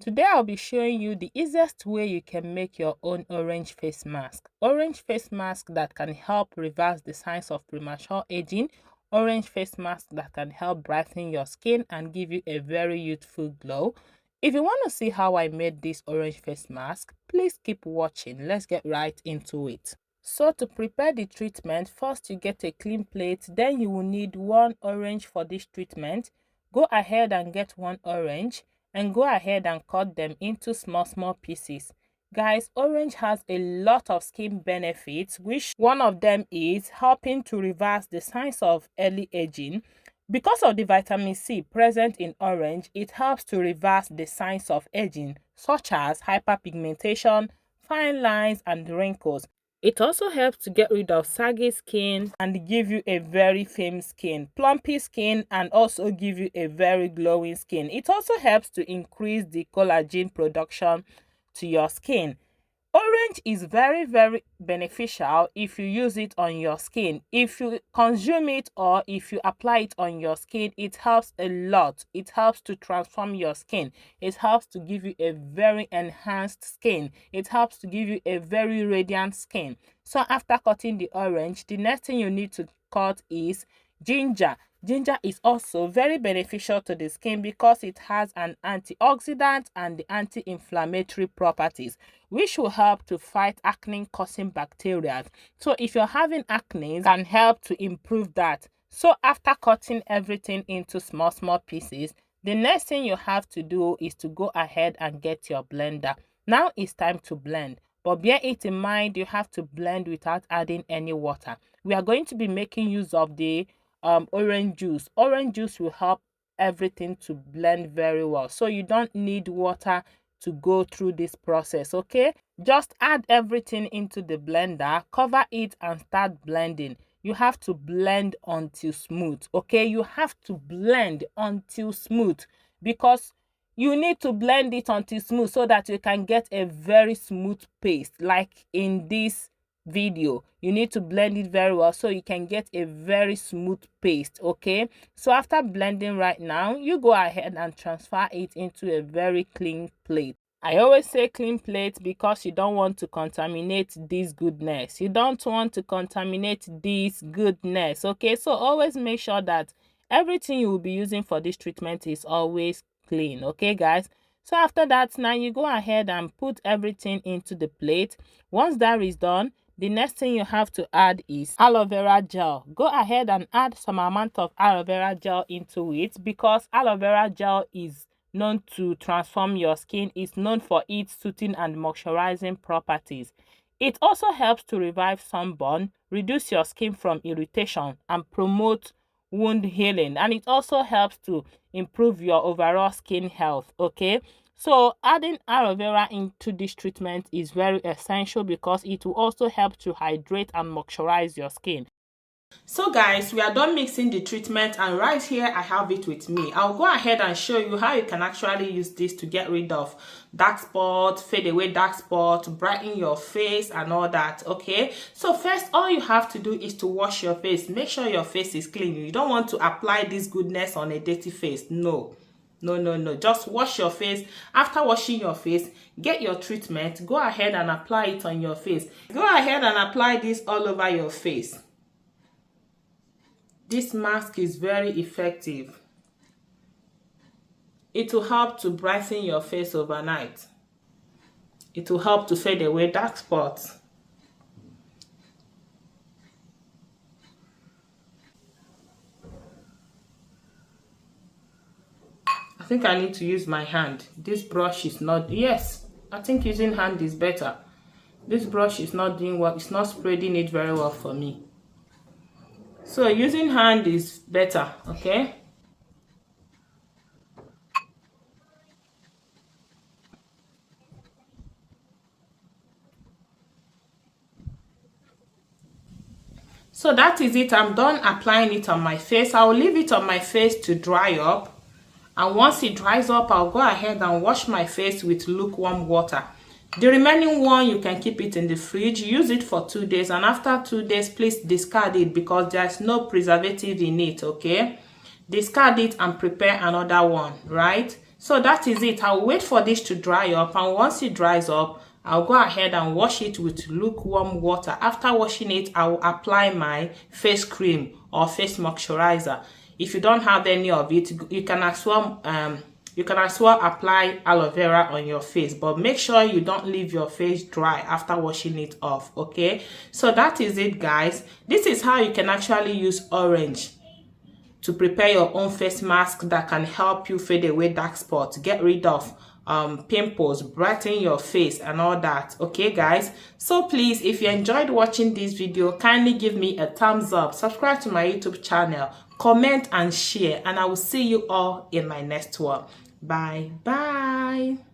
Today I'll be showing you the easiest way you can make your own orange face mask. Orange face mask that can help reverse the signs of premature aging. Orange face mask that can help brighten your skin and give you a very youthful glow. If you want to see how I made this orange face mask, please keep watching. Let's get right into it. So to prepare the treatment, first you get a clean plate, then you will need one orange for this treatment. Go ahead and get one orange and go ahead and cut them into small pieces. Guys, orange has a lot of skin benefits, which one of them is helping to reverse the signs of early aging. Because of the vitamin C present in orange, it helps to reverse the signs of aging, such as hyperpigmentation, fine lines, and wrinkles. It also helps to get rid of saggy skin and give you a very firm skin, plumpy skin, and also give you a very glowing skin. It also helps to increase the collagen production to your skin. Orange is very beneficial if you use it on your skin. If you consume it or if you apply it on your skin, it helps a lot. It helps to transform your skin. It helps to give you a very enhanced skin. It helps to give you a very radiant skin. So after cutting the orange, the next thing you need to cut is ginger. Ginger is also very beneficial to the skin because it has an antioxidant and the anti-inflammatory properties, which will help to fight acne causing bacteria. So if you're having acne, it can help to improve that. So after cutting everything into small pieces, the next thing you have to do is to go ahead and get your blender. Now it's time to blend. But bear it in mind, you have to blend without adding any water. We are going to be making use of the orange juice. Orange juice will help everything to blend very well. So you don't need water to go through this process, okay? Just add everything into the blender, cover it and start blending. You have to blend until smooth, okay? You have to blend until smooth because you need to blend it until smooth so that you can get a very smooth paste like in this video. You need to blend it very well so you can get a very smooth paste, okay? So after blending right now, you go ahead and transfer it into a very clean plate. I always say clean plate because you don't want to contaminate this goodness. You don't want to contaminate this goodness, okay? So always make sure that everything you will be using for this treatment is always clean, okay guys? So after that, now you go ahead and put everything into the plate. Once that is done, the next thing you have to add is aloe vera gel. Go ahead and add some amount of aloe vera gel into it because aloe vera gel is known to transform your skin. It's known for its soothing and moisturizing properties. It also helps to revive sunburn, reduce your skin from irritation, and promote wound healing. And it also helps to improve your overall skin health, okay? So adding aloe vera into this treatment is very essential because it will also help to hydrate and moisturize your skin. So guys, we are done mixing the treatment and right here I have it with me. I'll go ahead and show you how you can actually use this to get rid of dark spots, fade away dark spots, brighten your face and all that, okay? So first, all you have to do is to wash your face. Make sure your face is clean. You don't want to apply this goodness on a dirty face. No, just wash your face. After washing your face, get your treatment, go ahead and apply it on your face. Go ahead and apply this all over your face. This mask is very effective. It will help to brighten your face overnight. It will help to fade away dark spots. I think I need to use my hand. This brush is not, yes, I think using hand is better. This brush is not doing what, it's not spreading it very well for me. So using hand is better, okay? So that is it. I'm done applying it on my face. I'll leave it on my face to dry up. And once it dries up, I'll go ahead and wash my face with lukewarm water. The remaining one, you can keep it in the fridge. Use it for 2 days. And after 2 days, please discard it because there's no preservative in it, okay? Discard it and prepare another one, right? So that is it. I'll wait for this to dry up, and once it dries up, I'll go ahead and wash it with lukewarm water. After washing it, I will apply my face cream or face moisturizer. If you don't have any of it, you can as well apply aloe vera on your face, but make sure you don't leave your face dry after washing it off. Okay, so that is it, guys. This is how you can actually use orange to prepare your own face mask that can help you fade away dark spots, get rid of pimples, brighten your face and all that. Okay, guys, so please, if you enjoyed watching this video, kindly give me a thumbs up, subscribe to my YouTube channel, comment and share, and I will see you all in my next one. Bye bye.